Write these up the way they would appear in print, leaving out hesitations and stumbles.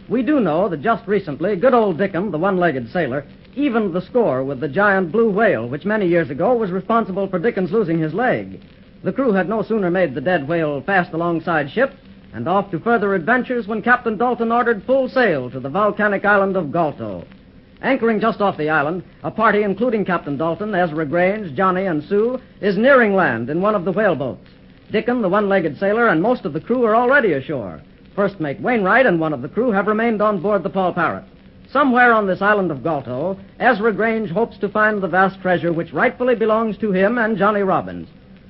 We do know that just recently, good old Dickon, the one-legged sailor, evened the score with the giant blue whale, which many years ago was responsible for Dickon's losing his leg. The crew had no sooner made the dead whale fast alongside ship and off to further adventures when Captain Dalton ordered full sail to the volcanic island of Galto. Anchoring just off the island, a party including Captain Dalton, Ezra Grange, Johnny, and Sue is nearing land in one of the whaleboats. Dickon, the one-legged sailor, and most of the crew are already ashore. First Mate Wainwright and one of the crew have remained on board the Paul Parrot. Somewhere on this island of Galto, Ezra Grange hopes to find the vast treasure which rightfully belongs to him and Johnny Robbins.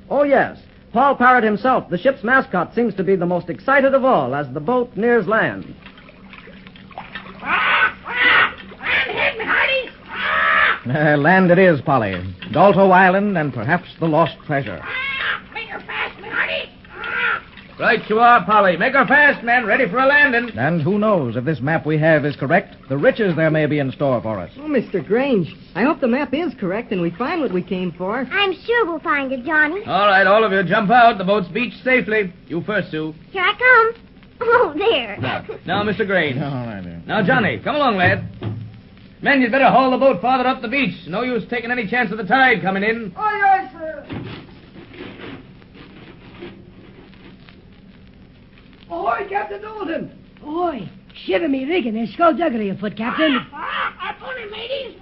Oh, yes, Paul Parrot himself, the ship's mascot, seems to be the most excited of all as the boat nears land. Land it is, Polly. Galto Island and perhaps the lost treasure. Make her fast, me hearty. Right you are, Polly. Make her fast, men. Ready for a landing. And who knows, if this map we have is correct, the riches there may be in store for us. Oh, Mr. Grange, I hope the map is correct and we find what we came for. I'm sure we'll find it, Johnny. All right, all of you, jump out. The boat's beached safely. You first, Sue. Here I come. Oh, there. Now, Mr. Grange. All right, then. Now, Johnny, come along, lad. Men, you'd better haul the boat farther up the beach. No use taking any chance of the tide coming in. Aye, aye, sir. Ahoy, Captain Dalton. Ahoy. Shiver me rigging. There's skullduggery afoot, Captain. Our pony, mateys.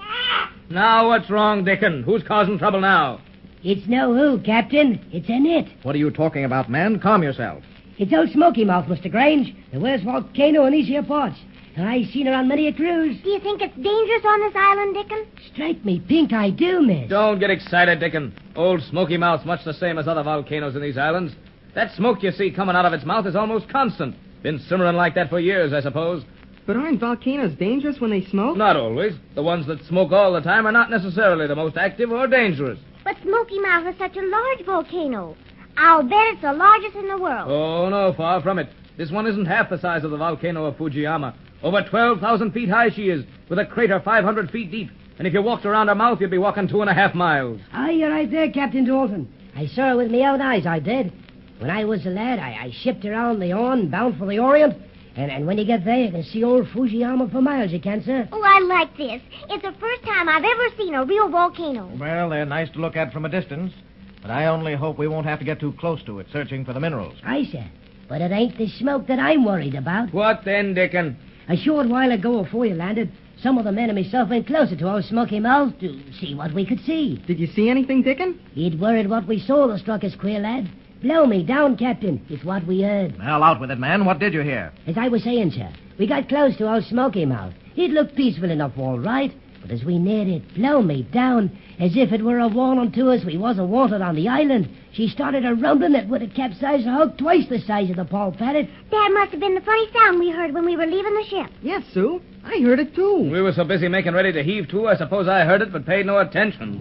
Now, what's wrong, Dickon? Who's causing trouble now? It's no who, Captain. It's a nit. What are you talking about, man? Calm yourself. It's old Smoky Mouth, Mr. Grange. The worst volcano in these here parts. And I've seen her on many a cruise. Do you think it's dangerous on this island, Dickon? Strike me pink, I do, miss. Don't get excited, Dickon. Old Smoky Mouth's much the same as other volcanoes in these islands. That smoke you see coming out of its mouth is almost constant. Been simmering like that for years, I suppose. But aren't volcanoes dangerous when they smoke? Not always. The ones that smoke all the time are not necessarily the most active or dangerous. But Smoky Mouth is such a large volcano. I'll bet it's the largest in the world. Oh, no, far from it. This one isn't half the size of the volcano of Fujiyama. Over 12,000 feet high she is, with a crater 500 feet deep. And if you walked around her mouth, you'd be walking 2.5 miles. Aye, you're right there, Captain Dalton. I saw her with my own eyes, I did. When I was a lad, I shipped around the Horn, bound for the Orient. And when you get there, you can see old Fujiyama for miles, you can, sir. Oh, I like this. It's the first time I've ever seen a real volcano. Well, they're nice to look at from a distance. But I only hope we won't have to get too close to it, searching for the minerals. Aye, sir. But it ain't the smoke that I'm worried about. What then, Dickon? A short while ago, before you landed, some of the men and myself went closer to our Smoky Mouth to see what we could see. Did you see anything, Dickon? It worried what we saw that struck us queer, lad. Blow me down, Captain. It's what we heard. Well, out with it, man. What did you hear? As I was saying, sir, we got close to our Smoky Mouth. It looked peaceful enough, all right. But as we neared it, blow me down, as if it were a warning to us we wasn't wanted on the island, she started a rumbling that would have capsized a hulk twice the size of the Paul Parrot. That must have been the funny sound we heard when we were leaving the ship. Yes, Sue. I heard it, too. We were so busy making ready to heave to, I suppose I heard it but paid no attention.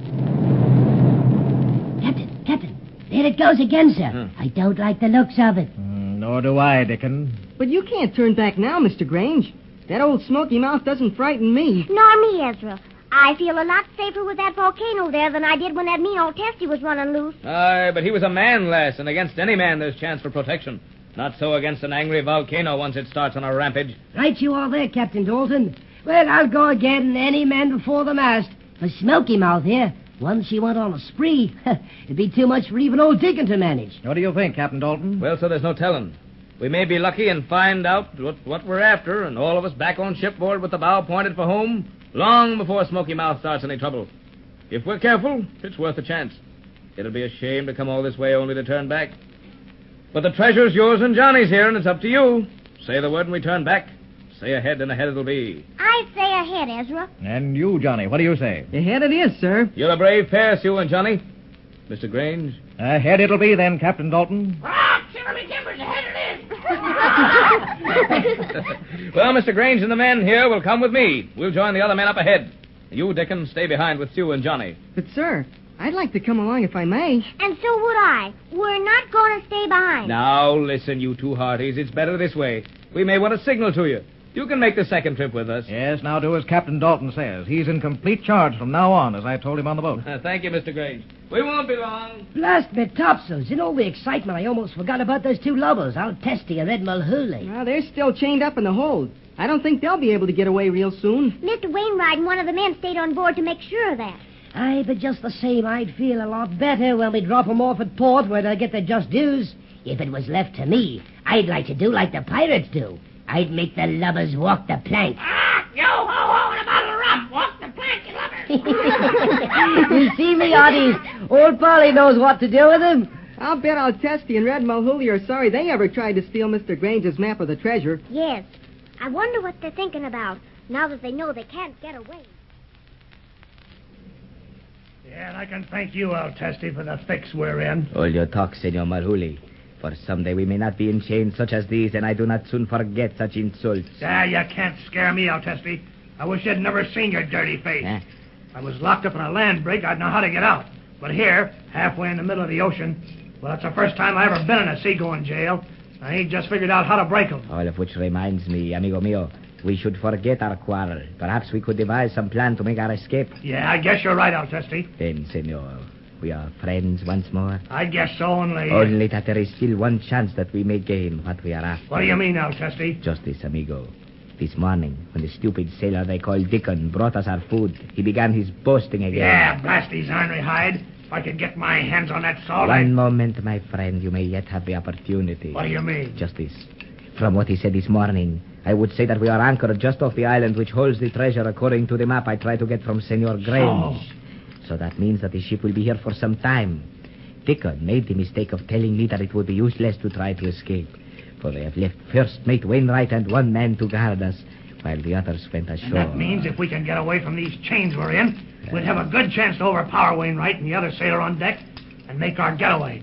Captain, there it goes again, sir. I don't like the looks of it. Nor do I, Dickon. But you can't turn back now, Mr. Grange. That old Smoky Mouth doesn't frighten me. Nor me, Ezra. I feel a lot safer with that volcano there than I did when that mean old Testy was running loose. Aye, but he was a man, lass, and against any man there's chance for protection. Not so against an angry volcano once it starts on a rampage. Right you are there, Captain Dalton. Well, I'll go again, any man before the mast. For Smoky Mouth here, once she went on a spree, it'd be too much for even old Dickon to manage. What do you think, Captain Dalton? Well, so there's no telling. We may be lucky and find out what we're after, and all of us back on shipboard with the bow pointed for home, long before Smoky Mouth starts any trouble. If we're careful, it's worth a chance. It'll be a shame to come all this way only to turn back. But the treasure's yours and Johnny's here, and it's up to you. Say the word and we turn back. Say ahead, and ahead it'll be. I say ahead, Ezra. And you, Johnny, what do you say? Ahead it is, sir. You're a brave pair, Sue and Johnny. Mr. Grange? Ahead it'll be then, Captain Dalton. Shiver me timbers, ahead it is. Well, Mr. Grange and the men here will come with me. We'll join the other men up ahead. You, Dickon, stay behind with Sue and Johnny. But, sir, I'd like to come along if I may. And so would I. We're not going to stay behind. Now, listen, you two hearties. It's better this way. We may want to signal to you. You can make the second trip with us. Yes, now do as Captain Dalton says. He's in complete charge from now on, as I told him on the boat. Thank you, Mr. Grange. We won't be long. Blast me topsails. In all the excitement, I almost forgot about those two lubbers, Old Testy and Red Mulhooley. Well, they're still chained up in the hold. I don't think they'll be able to get away real soon. Mr. Wainwright and one of the men stayed on board to make sure of that. Aye, but just the same, I'd feel a lot better when we drop 'em off at port where they'll get their just dues. If it was left to me, I'd like to do like the pirates do. I'd make the lubbers walk the plank. Yo-ho-ho and a bottle of rum. Walk the plank, you lubbers. You see me, Oddies? Old Polly knows what to do with him. I'll bet Altesty and Red Mulhooley are sorry they ever tried to steal Mr. Grange's map of the treasure. Yes. I wonder what they're thinking about now that they know they can't get away. Yeah, and I can thank you, Altesty, for the fix we're in. All your talk, Senor Mulhooley. For someday we may not be in chains such as these, and I do not soon forget such insults. Ah, you can't scare me, Altesty. I wish I'd never seen your dirty face. Huh? If I was locked up in a land brig, I'd know how to get out. But here, halfway in the middle of the ocean, well, it's the first time I've ever been in a seagoing jail. I ain't just figured out how to break 'em. All of which reminds me, amigo mío, we should forget our quarrel. Perhaps we could devise some plan to make our escape. Yeah, I guess you're right, Altesty. Then, senor, we are friends once more. I guess so, only... Only that there is still one chance that we may gain what we are after. What do you mean, Altesty? Just this, amigo. This morning, when the stupid sailor they call Dickon brought us our food, he began his boasting again. Yeah, blast his ornery hide. If I could get my hands on that salt, One moment, my friend. You may yet have the opportunity. What do you mean? Just this. From what he said this morning, I would say that we are anchored just off the island which holds the treasure according to the map I tried to get from Senor Grange. So that means that the ship will be here for some time. Dickon made the mistake of telling me that it would be useless to try to escape, for they have left first mate Wainwright and one man to guard us, while the others went ashore. And that means if we can get away from these chains we're in, we'd have a good chance to overpower Wainwright and the other sailor on deck and make our getaway.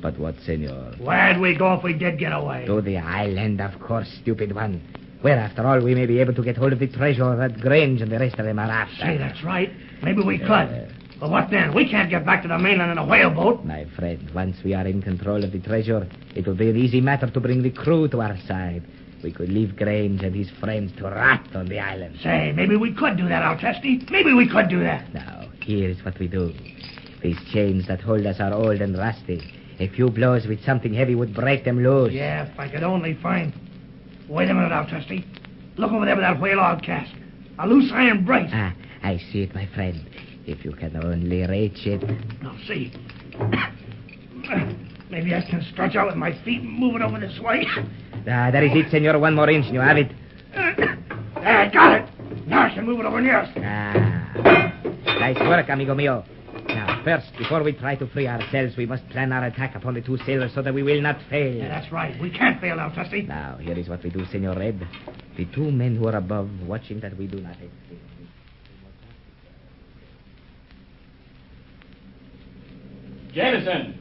But what, senor? Where'd we go if we did get away? To the island, of course, stupid one. Where, after all, we may be able to get hold of the treasure that Grange and the rest of them are after. Say, that's right. Maybe we could. But what then? We can't get back to the mainland in a whaleboat. My friend, once we are in control of the treasure, it will be an easy matter to bring the crew to our side. We could leave Grange and his friends to rot on the island. Say, maybe we could do that, Altesty. Maybe we could do that. Now, here's what we do. These chains that hold us are old and rusty. A few blows with something heavy would break them loose. Yeah, if I could only find... Wait a minute, Altesty. Look over there with that whale log cask. A loose iron brace. Ah, I see it, my friend. If you can only reach it. Now, see. Maybe I can stretch out with my feet and move it over this way. Ah, that is it, senor. One more inch and you have it. I got it. Now I can move it over near us. Ah, nice work, amigo mío. Now, first, before we try to free ourselves, we must plan our attack upon the two sailors so that we will not fail. Yeah, that's right. We can't fail, Altesty. Now, here is what we do, Senor Red. The two men who are above, watching that we do not escape. Jameson!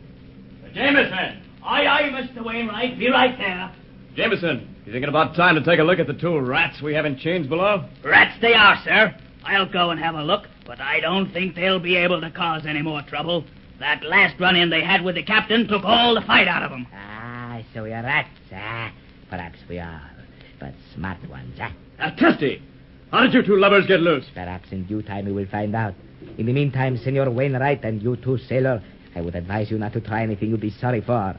Jameson! Aye, aye, Mr. Wainwright. Be right there. Jameson, you thinking about time to take a look at the two rats we have in chains below? Rats they are, sir. I'll go and have a look, but I don't think they'll be able to cause any more trouble. That last run-in they had with the captain took all the fight out of them. Ah, so we are rats. Ah, perhaps we are. But smart ones, ah. Testy, how did you two lovers get loose? Perhaps in due time we will find out. In the meantime, Senor Wainwright and you two, sailor, I would advise you not to try anything you'll be sorry for.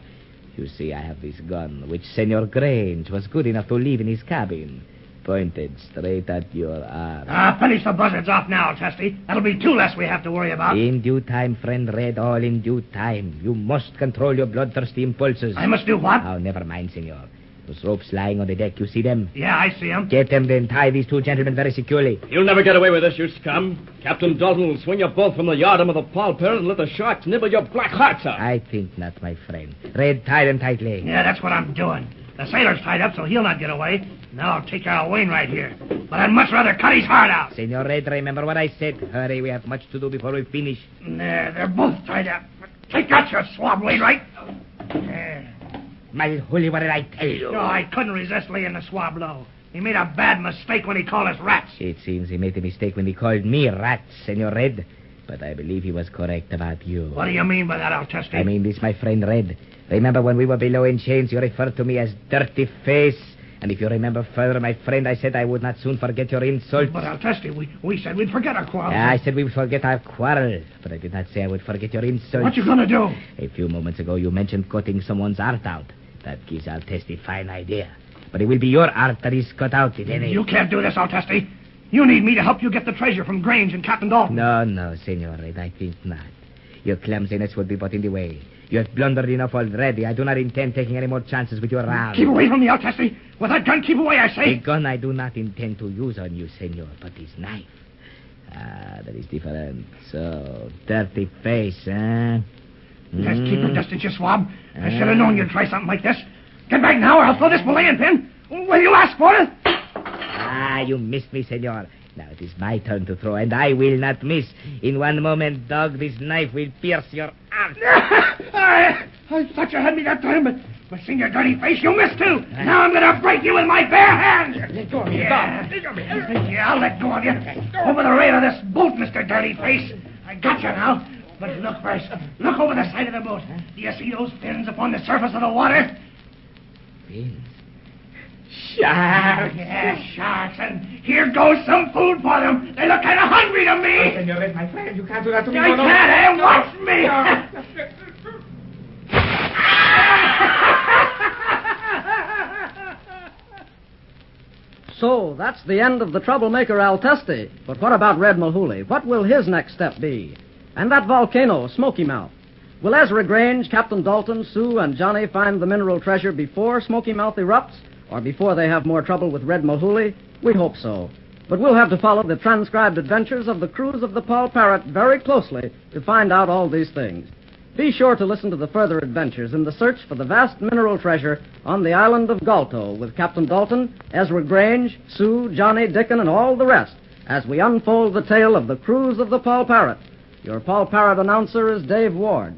You see, I have this gun, which Senor Grange was good enough to leave in his cabin, pointed straight at your arm. Finish the buzzards off now, Testy. That'll be two less we have to worry about. In due time, friend Red, all in due time. You must control your bloodthirsty impulses. I must do what? Oh, never mind, senor. Those ropes lying on the deck, you see them? Yeah, I see them. Get them, then tie these two gentlemen very securely. You'll never get away with this, you scum. Captain Dalton will swing you both from the yardarm of the Palper and let the sharks nibble your black hearts out. I think not, my friend. Red, tie them tightly. Yeah, that's what I'm doing. The sailor's tied up, so he'll not get away. Now I'll take care of Wainwright here. But I'd much rather cut his heart out. Senor Red, remember what I said. Hurry, we have much to do before we finish. They're both tied up. Take that, you swab, Wainwright. There. My holy, what did I tell you? No, I couldn't resist laying the swab low. He made a bad mistake when he called us rats. It seems he made a mistake when he called me rats, Senor Red. But I believe he was correct about you. What do you mean by that, Altesty? I mean this, my friend Red. Remember when we were below in chains, you referred to me as dirty face. And if you remember further, my friend, I said I would not soon forget your insults. But, Altesty, we said we'd forget our quarrel. I said we would forget our quarrel. But I did not say I would forget your insults. What you gonna do? A few moments ago, you mentioned cutting someone's heart out. That gives Altesty a fine idea. But it will be your art that is cut out, if any. You can't do this, Altesti. You need me to help you get the treasure from Grange and Captain Dalton. No, Senor, I think not. Your clumsiness would be put in the way. You have blundered enough already. I do not intend taking any more chances with your arm. Keep away from me, Altesti. With that gun, keep away, I say. The gun I do not intend to use on you, Senor, but this knife. Ah, that is different. So, dirty face, eh? Just keep your distance, you swab. I should have known you'd try something like this. Get back now, or I'll throw this belaying pin. Will you ask for it? Ah, you missed me, Senor. Now it is my turn to throw, and I will not miss. In one moment, dog, this knife will pierce your arm. I thought you had me that time, but seeing your dirty face, you missed too. Now I'm going to break you with my bare hands. Let go of me, Yeah, I'll let go of you. Over the rail of this boat, Mr. Dirty Face. I got you now. But look first. Look over the side of the boat. Do you see those fins upon the surface of the water? Fins? Sharks. Yeah, sharks. And here goes some food for them. They look kind of hungry to me. Oh, Senor, my friend, you can't do that to me. I can't, eh? Watch me. So, that's the end of the troublemaker Altesti. But what about Red Mulhooley? What will his next step be? And that volcano, Smoky Mouth. Will Ezra Grange, Captain Dalton, Sue, and Johnny find the mineral treasure before Smoky Mouth erupts? Or before they have more trouble with Red Mulhooley? We hope so. But we'll have to follow the transcribed adventures of the crews of the Paul Parrot very closely to find out all these things. Be sure to listen to the further adventures in the search for the vast mineral treasure on the island of Galto with Captain Dalton, Ezra Grange, Sue, Johnny, Dickon, and all the rest as we unfold the tale of the crews of the Paul Parrot. Your Paul Parrot announcer is Dave Ward.